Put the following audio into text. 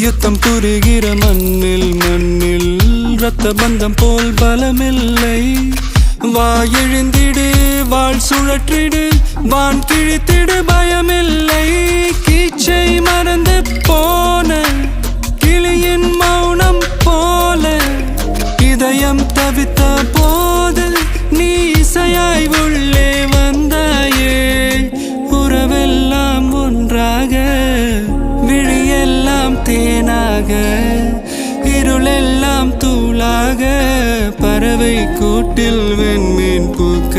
யுத்தம் புரிகிற மண்ணில் மண்ணில் இரத்த பந்தம் போல் பலமில்லை. வா எழுந்திடு, வாழ் சுழற்றிடு, வான் கிழித்திடு, பயமில்லை. கீச்சை மறந்து போன கிளியின் மௌனம் போல இதயம் தவித்த போது நீ இசையாய் உள்ளே வந்தாயே. உறவெல்லாம் ஒன்றாக, விழியெல்லாம் தேனாக, இருளெல்லாம் தூளாக, பறவை கூட்டில் வெண்மீன் பூக்க